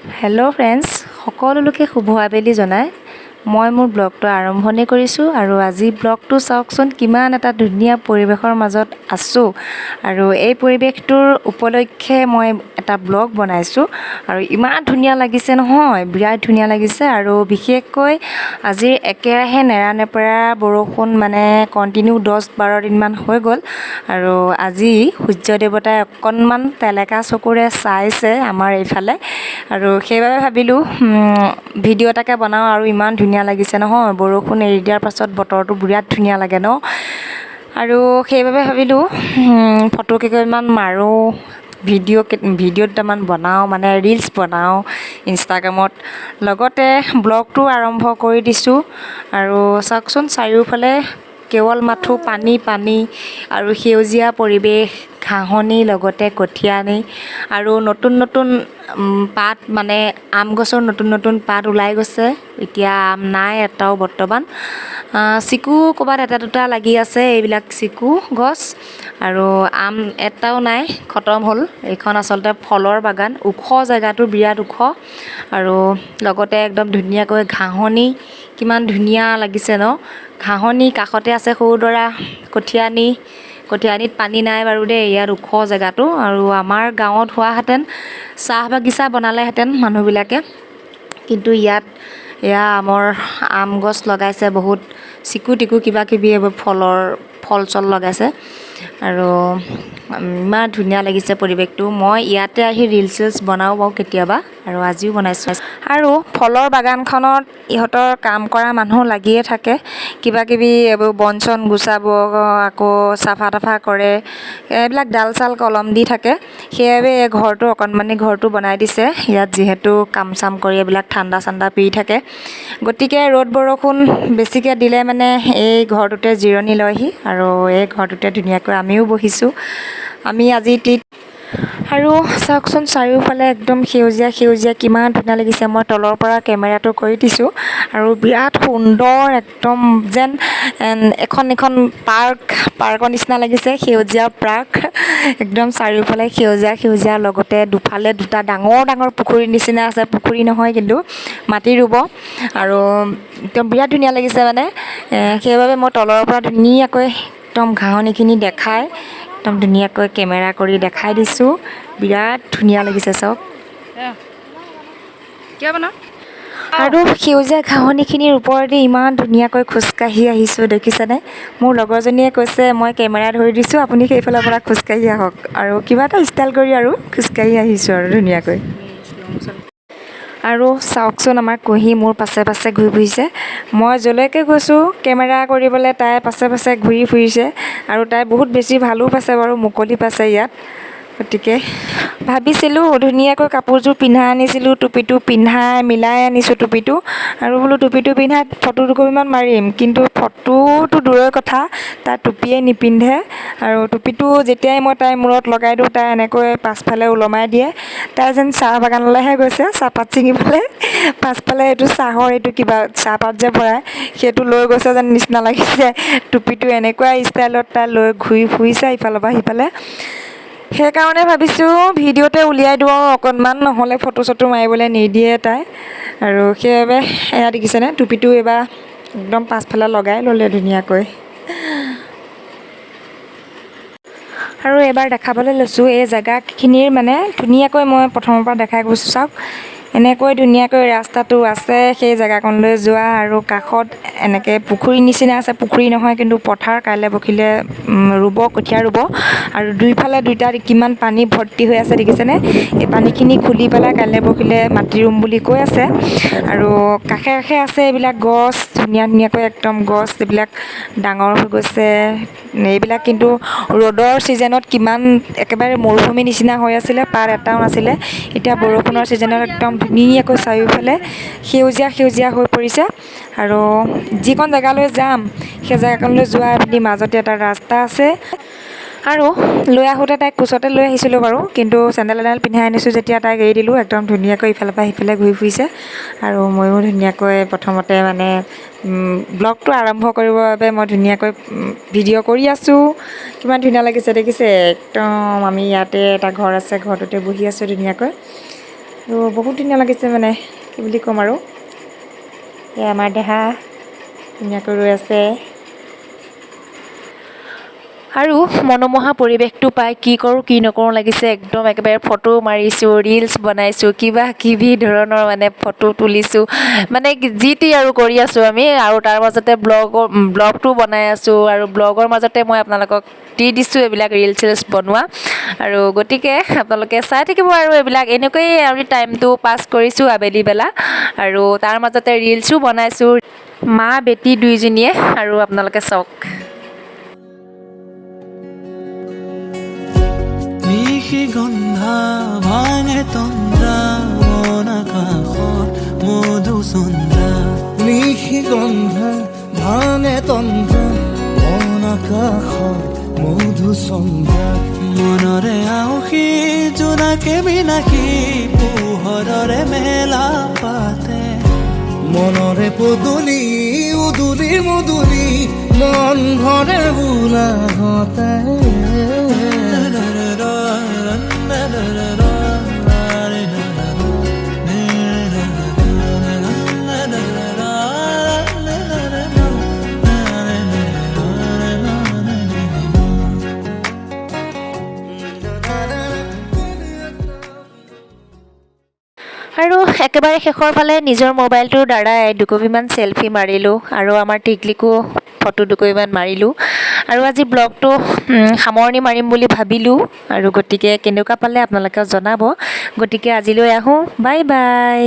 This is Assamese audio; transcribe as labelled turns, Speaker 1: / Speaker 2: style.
Speaker 1: হেল্ল' ফ্ৰেণ্ডছ, সকলোকে শুভ আবেলি জনাই মই মোৰ ব্লগটো আৰম্ভণি কৰিছোঁ। আৰু আজি ব্লগটো চাওকচোন, কিমান এটা ধুনীয়া পৰিৱেশৰ মাজত আছোঁ। আৰু এই পৰিৱেশটোৰ উপলক্ষে মই এটা ব্লগ বনাইছোঁ। আৰু ইমান ধুনীয়া লাগিছে নহয়, বিৰাট ধুনীয়া লাগিছে। আৰু বিশেষকৈ আজিৰ একেৰাহে নেৰানেপেৰা বৰষুণ, মানে কণ্টিনিউ 10-12 দিনমান হৈ গ'ল। আৰু আজি সূৰ্য দেৱতাই অকণমান তেলেকা চকুৰে চাইছে আমাৰ এইফালে। আৰু সেইবাবে ভাবিলোঁ ভিডিঅ' এটাকে বনাওঁ। আৰু ইমান ধুনীয়া লাগিছে নহয়, বৰষুণ এৰি দিয়াৰ পাছত বতৰটো বিৰাট ধুনীয়া লাগে ন। আৰু সেইবাবে ভাবিলোঁ ফটো কেইটামান মাৰোঁ, ভিডিঅ' দুটামান বনাওঁ, মানে ৰিলছ বনাওঁ ইনষ্টাগ্ৰামত। লগতে ব্লগটো আৰম্ভ কৰি দিছোঁ। আৰু চাওকচোন, চাৰিওফালে কেৱল মাথো পানী পানী আৰু সেউজীয়া পৰিৱেশ, ঘাঁহনি, লগতে কঠীয়ানি আৰু নতুন নতুন পাত, মানে আম গছৰ নতুন নতুন পাত ওলাই গৈছে। এতিয়া আম নাই এটাও বৰ্তমান। চিকু ক'ৰবাত এটা দুটা লাগি আছে, এইবিলাক চিকু গছ। আৰু আম এটাও নাই, খতম হ'ল। এইখন আচলতে ফলৰ বাগান, ওখ জেগাটো বিৰাট ওখ। আৰু লগতে একদম ধুনীয়াকৈ ঘাঁহনি, কিমান ধুনীয়া লাগিছে ন। ঘাঁহনি কাষতে আছে সৰু-দৰা কঠীয়ানিত পানী নাই বাৰু দেই, ইয়াত ওখ জেগাটো। আৰু আমাৰ গাঁৱত হোৱাহেঁতেন চাহ বাগিচা বনালেহেঁতেন মানুহবিলাকে, কিন্তু ইয়াত এয়া আম গছ লগাইছে বহুত, চিকু টিকু কিবা কিবি এইবোৰ ফল চল লগাইছে। আৰু ইমান ধুনীয়া লাগিছে পৰিৱেশটো। মই ইয়াতে আহি ৰিলছ বনাওঁ বাৰু কেতিয়াবা, আৰু আজিও বনাইছোঁ। আৰু ফলৰ বাগানখনত ইহঁতৰ কাম কৰা মানুহ লাগিয়ে থাকে, কিবা কিবি এইবোৰ বন চন গুচাব, আকৌ চাফা তাফা কৰে, এইবিলাক ডাল চাল কলম দি থাকে। সেইবাবে এই ঘৰটো, অকণমানি ঘৰটো বনাই দিছে ইয়াত, যিহেতু কাম চাম কৰি এইবিলাক ঠাণ্ডা চাণ্ডা পি থাকে। গতিকে ৰ'দ বৰষুণ বেছিকৈ দিলে মানে এই ঘৰটোতে জিৰণি লয়হি। আৰু এই ঘৰটোতে ধুনীয়াকৈ আমিও বহিছোঁ। আমি আজি আৰু চাওকচোন, চাৰিওফালে একদম সেউজীয়া সেউজীয়া, কিমান ধুনীয়া লাগিছে। মই তলৰ পৰা কেমেৰাটো কৰি দিছোঁ। আৰু বিৰাট সুন্দৰ, একদম যেন এখন পাৰ্কৰ নিচিনা লাগিছে, সেউজীয়া পাৰ্ক। একদম চাৰিওফালে সেউজীয়া সেউজীয়া, লগতে দুফালে দুটা ডাঙৰ ডাঙৰ পুখুৰীৰ নিচিনা আছে, পুখুৰী নহয় কিন্তু মাটি ৰুব। আৰু একদম বিৰাট ধুনীয়া লাগিছে মানে। সেইবাবে মই তলৰ পৰা ধুনীয়াকৈ একদম ঘাঁহনিখিনি দেখাই, একদম ধুনীয়াকৈ কেমেৰা কৰি দেখাই দিছোঁ। বিৰাট ধুনীয়া লাগিছে চাওক। আৰু সেউজীয়া ঘাঁহনিখিনিৰ ওপৰেদি ইমান ধুনীয়াকৈ খোজকাঢ়ি আহিছোঁ, দেখিছেনে? মোৰ লগৰজনীয়ে কৈছে, মই কেমেৰা ধৰি দিছোঁ, আপুনি সেইফালৰ পৰা খোজকাঢ়ি আহক। আৰু কিবা এটা ষ্টাইল কৰি আৰু খোজকাঢ়ি আহিছোঁ আৰু ধুনীয়াকৈ। আৰু চাওকচোন, আমাৰ কুঁহি মোৰ পাছে পাছে ঘূৰি ফুৰিছে। মই য'লৈকে গৈছোঁ কেমেৰা কৰিবলৈ, তাই পাছে পাছে ঘূৰি ফুৰিছে। আৰু তাই বহুত বেছি ভালো পাইছে বাৰু, মুকলি পাইছে ইয়াত। গতিকে ভাবিছিলোঁ ধুনীয়াকৈ কাপোৰযোৰ পিন্ধাই আনিছিলোঁ, টুপিটো মিলাই আনিছোঁ টুপিটো। আৰু বোলো টুপিটো পিন্ধাই ফটো দুকপিমান মাৰিম, কিন্তু ফটোটো দূৰৰ কথা, তাই টুপিয়ে নিপিন্ধে। আৰু টুপিটো যেতিয়াই মই তাইৰ মূৰত লগাই দিওঁ, তাই এনেকৈ পাছফালে ওলমাই দিয়ে। তাই যেন চাহ বাগানলৈহে গৈছে, চাহপাত ছিঙিবলৈ। পাছফালে এইটো কিবা চাহপাত যে ভৰাই, সেইটো লৈ গৈছে যেন নিচিনা লাগিছে। টুপিটো এনেকুৱা ষ্টাইলত তাই লৈ ঘূৰি ফুৰিছে ইফালৰ পৰা সিফালে। সেইকাৰণে ভাবিছোঁ ভিডিঅ'তে উলিয়াই দিওঁ আৰু অকণমান, নহ'লে ফটো চটো মাৰিবলৈ নিদিয়ে তাই। আৰু সেইবাবে এয়া দেখিছেনে, টুপিটো এইবাৰ একদম পাছফালে লগাই ল'লে ধুনীয়াকৈ। আৰু এবাৰ দেখাবলৈ লৈছোঁ এই জেগাখিনিৰ, মানে ধুনীয়াকৈ মই প্ৰথমৰ পৰা দেখাই গৈছোঁ। চাওক, এনেকৈ ধুনীয়াকৈ ৰাস্তাটো আছে সেই জেগাকণলৈ যোৱা। আৰু কাষত এনেকৈ পুখুৰী নিচিনা আছে, পুখুৰী নহয় কিন্তু পথাৰ, কাইলৈ পৰহিলৈ কঠীয়া ৰুব। আৰু দুইফালে দুইটাত কিমান পানী ভৰ্তি হৈ আছে দেখিছেনে? এই পানীখিনি খুলি পেলাই কাইলৈ পৰহিলৈ মাটি ৰুম বুলি কৈ আছে। আৰু কাষে কাষে আছে এইবিলাক গছ, ধুনীয়া ধুনীয়াকৈ একদম গছ, এইবিলাক ডাঙৰ হৈ গৈছে। এইবিলাক কিন্তু ৰ'দৰ ছিজনত কিমান একেবাৰে মৰুভূমি নিচিনা হৈ আছিলে, পাত এটাও নাছিলে। এতিয়া বৰষুণৰ ছিজনত একদম ধুনীয়াকৈ চাৰিওফালে সেউজীয়া সেউজীয়া হৈ পৰিছে। আৰু যিকণ জেগালৈ যাম, সেই জেগাকণলৈ যোৱা মাজতে এটা ৰাস্তা আছে। আৰু লৈ আহোঁতে তাইক কোচতে লৈ আহিছিলোঁ বাৰু, কিন্তু চেণ্ডেল এডাল পিন্ধাই আনিছোঁ যেতিয়া তাইক এৰি দিলোঁ, একদম ধুনীয়াকৈ ইফালৰ পৰা সিফালে ঘূৰি ফুৰিছে। আৰু ময়ো ধুনীয়াকৈ প্ৰথমতে মানে ব্লগটো আৰম্ভ কৰিবৰ বাবে মই ধুনীয়াকৈ ভিডিঅ' কৰি আছোঁ। কিমান ধুনীয়া লাগিছে দেখিছে? একদম আমি ইয়াতে এটা ঘৰ আছে, ঘৰটোতে বহি আছোঁ ধুনীয়াকৈ। বহুত ধুনীয়া লাগিছে মানে কি বুলি ক'ম আৰু এই আমাৰ দেহা ধুনীয়াকৈ ৰৈ আছে আৰু মনোমোহা পৰিৱেশটো পাই কি কৰোঁ কি নকৰোঁ লাগিছে একদম একেবাৰে ফটো মাৰিছোঁ ৰিলচ বনাইছোঁ কিবা কিবি ধৰণৰ মানে ফটো তুলিছোঁ মানে যি টি আৰু কৰি আছোঁ আমি আৰু তাৰ মাজতে ব্লগটো বনাই আছোঁ আৰু ব্লগৰ মাজতে মই আপোনালোকক দি দিছোঁ এইবিলাক ৰিলচ চিলচ বনোৱা আৰু গতিকে আপোনালোকে চাই থাকিব আৰু এইবিলাক এনেকৈয়ে আমি টাইমটো পাছ কৰিছোঁ আবেলি বেলা আৰু তাৰ মাজতে ৰিলচো বনাইছোঁ মা বেটি দুইজনীয়ে আৰু আপোনালোকে চাওক
Speaker 2: নিশি গন্ধা ভাঙে তন্দ্ৰা মন আকাশত মধু চন্দ্ৰা নিশি গন্ধা ভাঙে তন্দ্ৰা মন আকাশত মধু চন্দ্ৰা মনৰে আউসী জোনাকে বিলাসী পোহৰৰে মেলা পাতে মনৰে পদূলি উদুলি মুদুলি মন ভৰে বোলাহতে
Speaker 1: আৰু একেবাৰে শেষৰ ফালে নিজৰ মোবাইলটোৰ দ্বাৰাই দুকপিমান চেলফি মাৰিলোঁ আৰু আমাৰ টিকলিকো ফটো দুকপিমান মাৰিলোঁ আৰু আজি ব্লগটো সামৰণি মাৰিম বুলি ভাবিলোঁ আৰু গতিকে কেনেকুৱা পালে আপোনালোকে জনাব গতিকে আজিলৈ আহোঁ বাই বাই